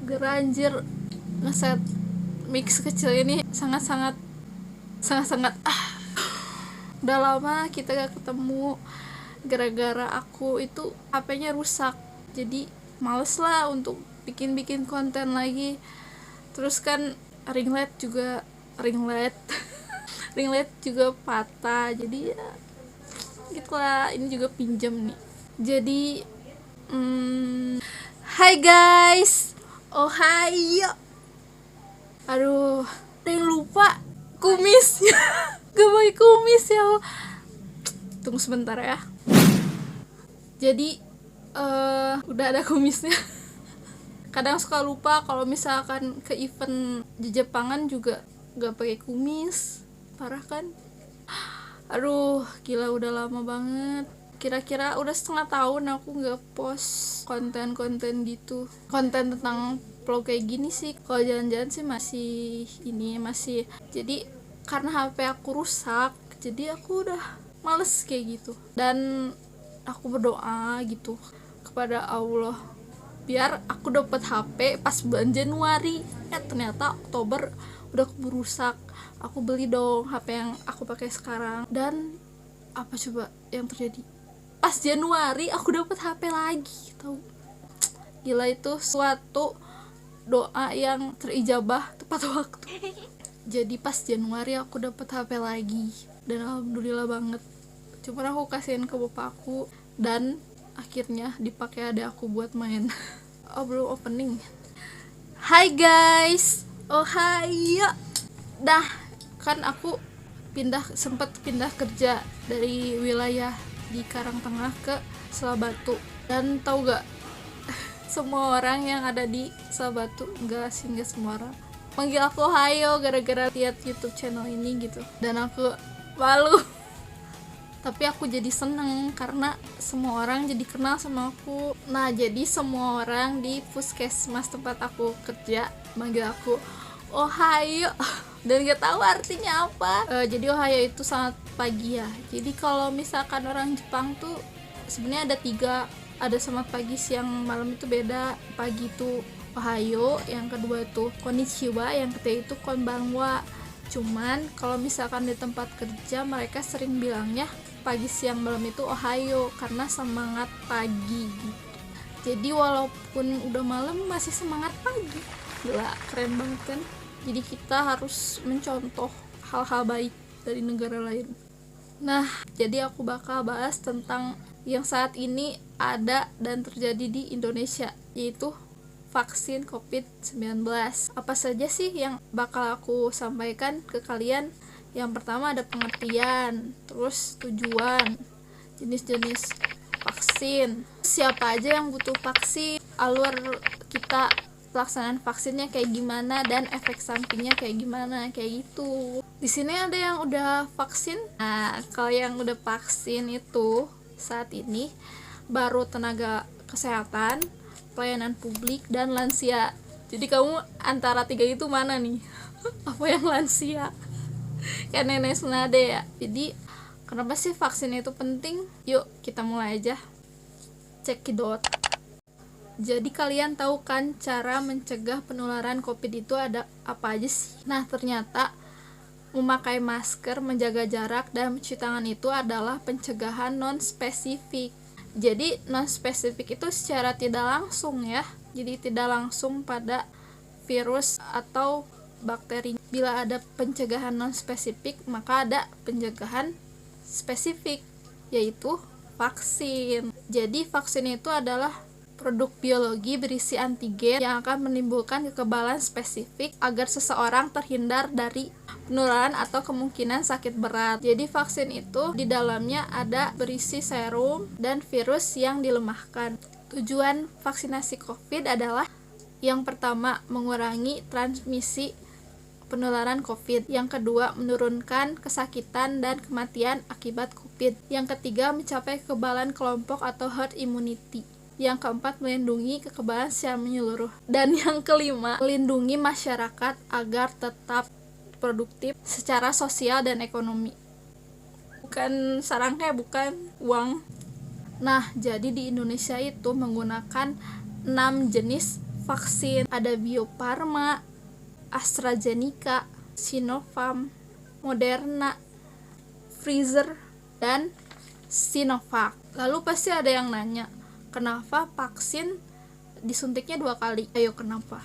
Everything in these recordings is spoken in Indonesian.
Geranjir ngeset mix kecil ini sangat-sangat udah lama kita gak ketemu. Gara-gara aku itu HP-nya rusak, jadi males lah untuk bikin konten lagi. Terus kan ring light juga ring light juga patah, jadi ya gitulah. Ini juga pinjam nih, jadi hai guys, ohayo. Aduh, ada yang lupa kumis. Gak pakai kumis ya. Tunggu sebentar ya. Jadi udah ada kumisnya. Kadang suka lupa kalau misalkan ke event di Jepangan juga gak pakai kumis. Parah kan? Aduh, gila udah lama banget. Kira-kira udah setengah tahun aku gak post konten-konten gitu. Konten tentang vlog kayak gini sih. Kalau jalan-jalan sih masih. Jadi karena HP aku rusak, jadi aku udah males kayak gitu. Dan aku berdoa gitu kepada Allah biar aku dapat HP pas bulan Januari. Ternyata Oktober udah keburu rusak. Aku beli dong HP yang aku pakai sekarang. Dan apa coba yang terjadi? Pas Januari aku dapat HP lagi. Tahu? Gila, itu suatu doa yang terijabah tepat waktu. Jadi pas Januari aku dapat HP lagi dan alhamdulillah banget. Cuman aku kasihin ke bapakku dan akhirnya dipakai adek aku buat main. Oh, belum opening. Hai guys, ohayo. Dah, kan aku sempat pindah kerja dari wilayah di Karangtengah ke Selabatu. Dan tahu gak, semua orang yang ada di Selabatu, enggak semua orang panggil aku Ohayo gara-gara lihat YouTube channel ini gitu. Dan aku malu. Tapi aku jadi seneng karena semua orang jadi kenal sama aku. Nah, jadi semua orang di puskesmas tempat aku kerja manggil aku Ohayo. Dan gak tahu artinya apa. Jadi Ohayo itu selamat pagi ya. Jadi kalau misalkan orang Jepang tuh sebenarnya ada 3. Ada selamat pagi, siang, malam itu beda. Pagi itu Ohayo, yang kedua itu Konnichiwa, yang ketiga itu Konbanwa. Cuman kalau misalkan di tempat kerja mereka sering bilangnya pagi, siang, malam itu Ohayo karena semangat pagi gitu. Jadi walaupun udah malam masih semangat pagi. Gila, keren banget kan? Jadi kita harus mencontoh hal-hal baik dari negara lain. Nah, jadi aku bakal bahas tentang yang saat ini ada dan terjadi di Indonesia, yaitu vaksin COVID-19. Apa saja sih yang bakal aku sampaikan ke kalian? Yang pertama ada pengertian, terus tujuan, jenis-jenis vaksin, siapa aja yang butuh vaksin, alur kita pelaksanaan vaksinnya kayak gimana, dan efek sampingnya kayak gimana, kayak gitu. Di sini ada yang udah vaksin. Nah, kalau yang udah vaksin itu saat ini baru tenaga kesehatan, pelayanan publik, dan lansia. Jadi kamu antara 3 itu mana nih? Apa yang lansia? Kan nenek Sunade ya. Jadi kenapa sih vaksin itu penting? Yuk kita mulai aja. Cekidot. Jadi kalian tahu kan cara mencegah penularan COVID itu ada apa aja sih? Nah, ternyata memakai masker, menjaga jarak, dan mencuci tangan itu adalah pencegahan non-spesifik. Jadi non-spesifik itu secara tidak langsung ya. Jadi tidak langsung pada virus atau bakteri. Bila ada pencegahan non-spesifik, maka ada pencegahan spesifik, yaitu vaksin. Jadi vaksin itu adalah produk biologi berisi antigen yang akan menimbulkan kekebalan spesifik agar seseorang terhindar dari penularan atau kemungkinan sakit berat. Jadi vaksin itu di dalamnya ada berisi serum dan virus yang dilemahkan. Tujuan vaksinasi COVID adalah yang pertama mengurangi transmisi penularan COVID, yang kedua menurunkan kesakitan dan kematian akibat COVID, yang ketiga mencapai kekebalan kelompok atau herd immunity, yang keempat melindungi kekebalan secara menyeluruh, dan yang kelima melindungi masyarakat agar tetap produktif secara sosial dan ekonomi. Bukan sarangnya, bukan uang. Nah, jadi di Indonesia itu menggunakan 6 jenis vaksin ada Bio Farma, AstraZeneca, Sinopharm, Moderna, Pfizer, dan Sinovac. Lalu pasti ada yang nanya, kenapa vaksin disuntiknya 2 kali? Ayo, kenapa?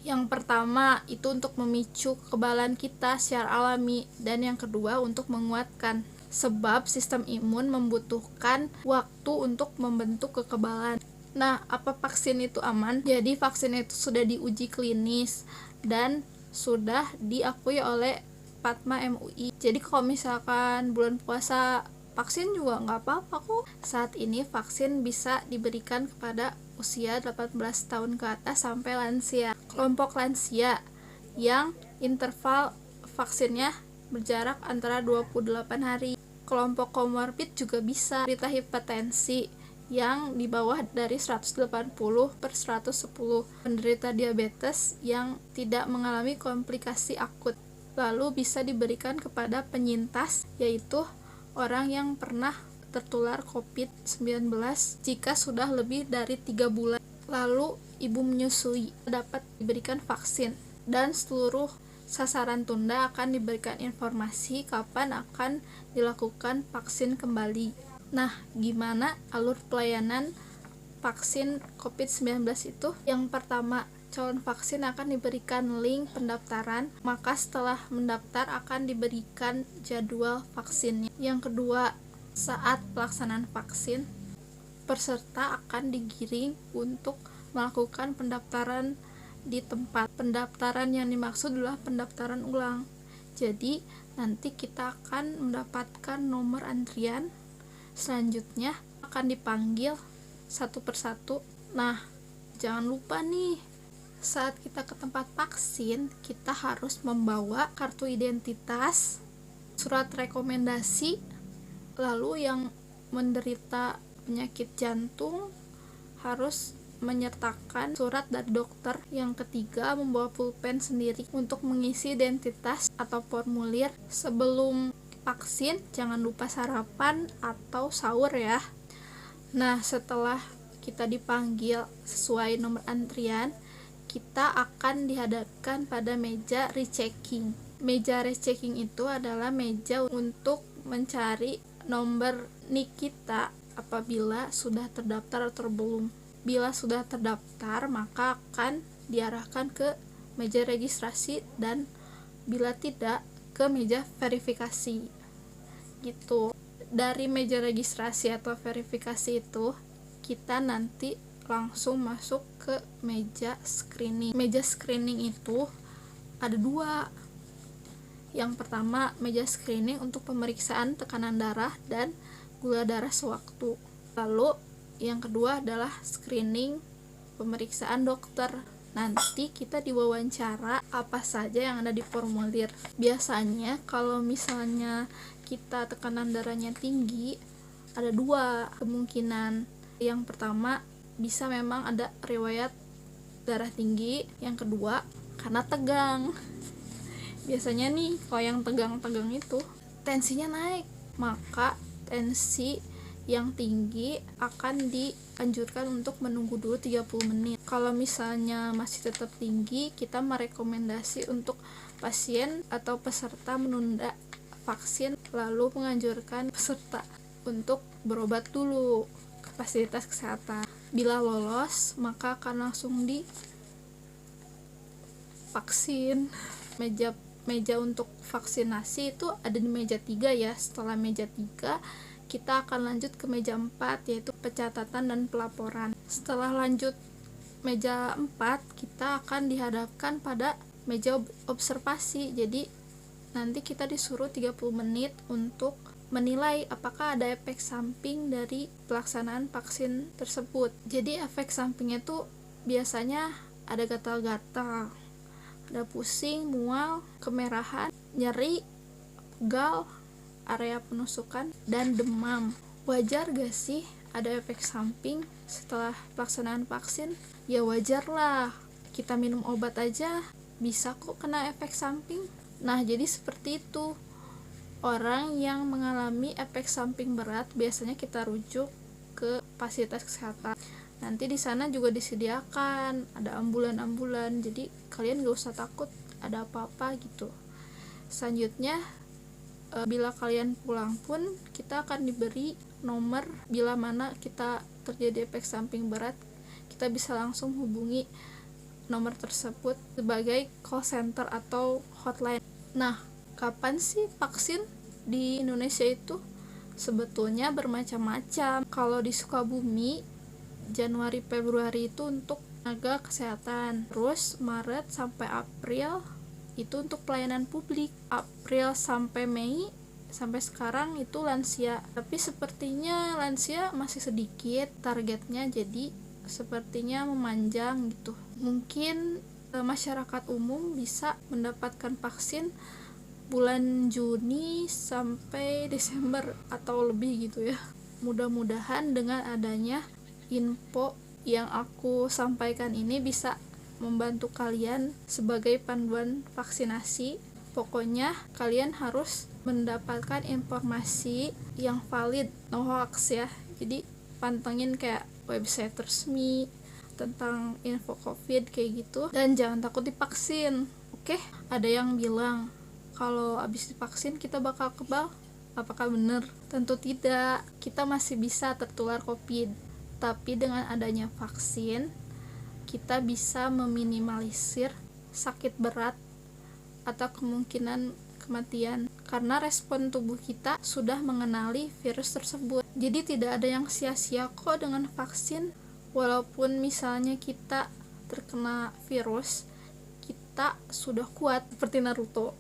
Yang pertama itu untuk memicu kekebalan kita secara alami, dan yang kedua untuk menguatkan, sebab sistem imun membutuhkan waktu untuk membentuk kekebalan. Nah, apa vaksin itu aman? Jadi vaksin itu sudah diuji klinis dan sudah diakui oleh PATMA MUI. Jadi kalau misalkan bulan puasa vaksin juga nggak apa-apa kok. Saat ini vaksin bisa diberikan kepada usia 18 tahun ke atas sampai lansia. Kelompok lansia yang interval vaksinnya berjarak antara 28 hari. Kelompok komorbid juga bisa, derita hipertensi yang di bawah dari 180/110, penderita diabetes yang tidak mengalami komplikasi akut. Lalu bisa diberikan kepada penyintas, yaitu orang yang pernah tertular COVID-19 jika sudah lebih dari 3 bulan. Lalu ibu menyusui dapat diberikan vaksin, dan seluruh sasaran tunda akan diberikan informasi kapan akan dilakukan vaksin kembali. Nah, gimana alur pelayanan vaksin COVID-19 itu? Yang pertama, calon vaksin akan diberikan link pendaftaran, maka setelah mendaftar akan diberikan jadwal vaksinnya. Yang kedua, saat pelaksanaan vaksin, peserta akan digiring untuk melakukan pendaftaran di tempat. Pendaftaran yang dimaksud adalah pendaftaran ulang. Jadi, nanti kita akan mendapatkan nomor antrian. Selanjutnya akan dipanggil satu persatu. Nah, jangan lupa nih, saat kita ke tempat vaksin, kita harus membawa kartu identitas, surat rekomendasi. Lalu yang menderita penyakit jantung harus menyertakan surat dari dokter. Yang ketiga, membawa pulpen sendiri untuk mengisi identitas atau formulir. Sebelum vaksin, jangan lupa sarapan atau sahur ya. Nah, setelah kita dipanggil sesuai nomor antrian, kita akan dihadapkan pada meja rechecking. Meja rechecking itu adalah meja untuk mencari nomor NIK kita apabila sudah terdaftar atau belum. Bila sudah terdaftar, maka akan diarahkan ke meja registrasi, dan bila tidak, ke meja verifikasi. Gitu. Dari meja registrasi atau verifikasi itu, kita nanti langsung masuk ke meja screening. Meja screening itu ada 2. Yang pertama, meja screening untuk pemeriksaan tekanan darah dan gula darah sewaktu. Lalu yang kedua adalah screening pemeriksaan dokter. Nanti kita diwawancara apa saja yang ada di formulir. Biasanya kalau misalnya kita tekanan darahnya tinggi, ada 2 kemungkinan. Yang pertama, bisa memang ada riwayat darah tinggi. Yang kedua, karena tegang. Biasanya nih, kalau yang tegang-tegang itu tensinya naik, maka tensi yang tinggi akan dianjurkan untuk menunggu dulu 30 menit. Kalau misalnya masih tetap tinggi, kita merekomendasi untuk pasien atau peserta menunda vaksin, lalu menganjurkan peserta untuk berobat dulu ke fasilitas kesehatan. Bila lolos, maka akan langsung divaksin. Meja untuk vaksinasi itu ada di meja 3 ya. Setelah meja 3, kita akan lanjut ke meja 4, yaitu pencatatan dan pelaporan. Setelah lanjut meja 4, kita akan dihadapkan pada meja observasi. Jadi nanti kita disuruh 30 menit untuk menilai apakah ada efek samping dari pelaksanaan vaksin tersebut. Jadi efek sampingnya itu biasanya ada gatal-gatal, ada pusing, mual, kemerahan, nyeri, pegal, area penusukan, dan demam. Wajar gak sih ada efek samping setelah pelaksanaan vaksin? Ya wajar lah, kita minum obat aja bisa kok kena efek samping. Nah, jadi seperti itu. Orang yang mengalami efek samping berat biasanya kita rujuk ke fasilitas kesehatan. Nanti di sana juga disediakan ada ambulan-ambulan, jadi kalian gak usah takut ada apa-apa gitu. Selanjutnya bila kalian pulang pun kita akan diberi nomor, bila mana kita terjadi efek samping berat kita bisa langsung hubungi nomor tersebut sebagai call center atau hotline. Nah, kapan sih vaksin di Indonesia itu? Sebetulnya bermacam-macam. Kalau di Sukabumi Januari Februari itu untuk tenaga kesehatan, terus Maret sampai April itu untuk pelayanan publik, April sampai Mei sampai sekarang itu lansia, tapi sepertinya lansia masih sedikit targetnya, jadi sepertinya memanjang gitu. Mungkin masyarakat umum bisa mendapatkan vaksin bulan Juni sampai Desember atau lebih gitu ya. Mudah-mudahan dengan adanya info yang aku sampaikan ini bisa membantu kalian sebagai panduan vaksinasi. Pokoknya kalian harus mendapatkan informasi yang valid, no hoax ya. Jadi pantengin kayak website resmi tentang info COVID kayak gitu, dan jangan takut divaksin. Oke, ada yang bilang kalau habis divaksin kita bakal kebal. Apakah benar? Tentu tidak. Kita masih bisa tertular COVID. Tapi dengan adanya vaksin, kita bisa meminimalisir sakit berat atau kemungkinan kematian karena respon tubuh kita sudah mengenali virus tersebut. Jadi tidak ada yang sia-sia kok dengan vaksin. Walaupun misalnya kita terkena virus, kita sudah kuat seperti Naruto.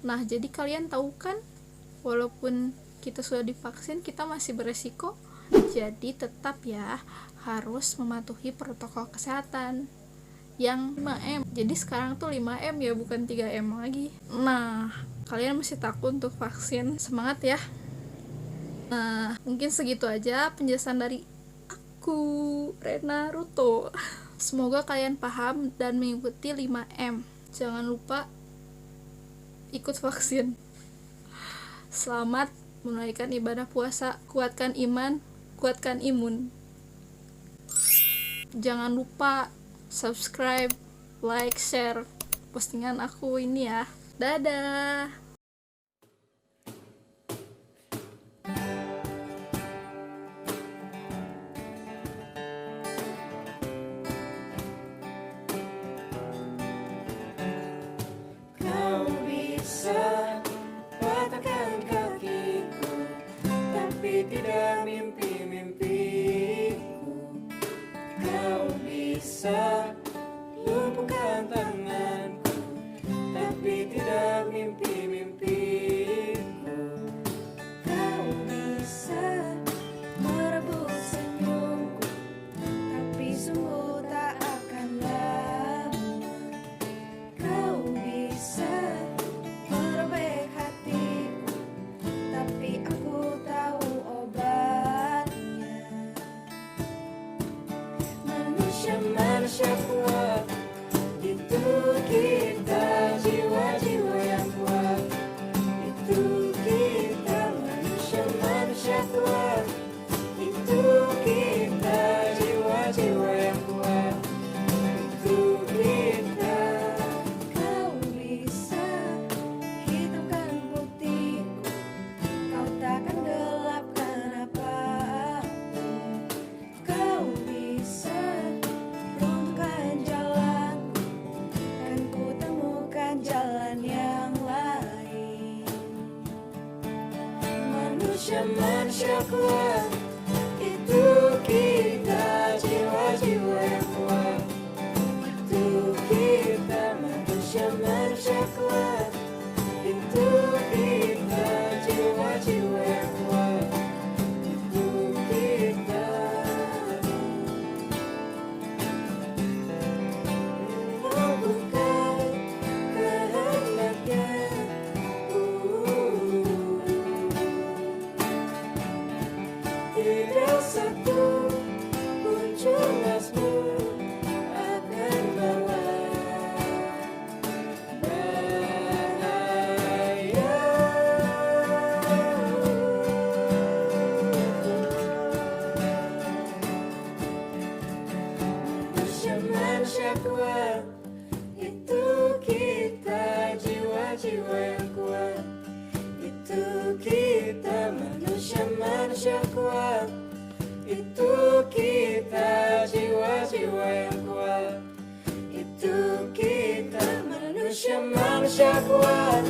Nah, jadi kalian tahu kan, walaupun kita sudah divaksin, kita masih beresiko. Jadi tetap ya harus mematuhi protokol kesehatan yang 5M. Jadi sekarang tuh 5M ya, bukan 3M lagi. Nah, kalian masih takut untuk vaksin, semangat ya. Nah, mungkin segitu aja penjelasan dari aku, Rena Ruto. Semoga kalian paham dan mengikuti 5M. Jangan lupa ikut vaksin. Selamat menunaikan ibadah puasa, kuatkan iman, kuatkan imun. Jangan lupa subscribe, like, share postingan aku ini ya. Dadah. Kau bisa patahkan kakiku, tapi tidak mimpi-mimpiku. Kau bisa lumpuhkan tanganku, tapi tidak mimpi-mimpiku. Kau bisa merebut senyumku, tapi sungguh tak akan lama. Kau bisa merobek hatiku, tapi aku tahu obatnya. Manusia kuat, itu kita. Jiwa-jiwa yang kuat, itu kita. Manusia kuat, itu kita. Jiwa-jiwa yang kuat, itu kita. Kau bisa hitamkan putihku, kau takkan gelapkan apapun. Kau bisa runtuhkan jalanku, kan ku temukan jalan yang lain. Manusia kuat, itu kita. Jiwa-jiwa yang kuat, itu kita. Manusia kuat, itu kita. Jiwa-jiwa yang kuat, itu kita. Bukan kehendaknya. syakwa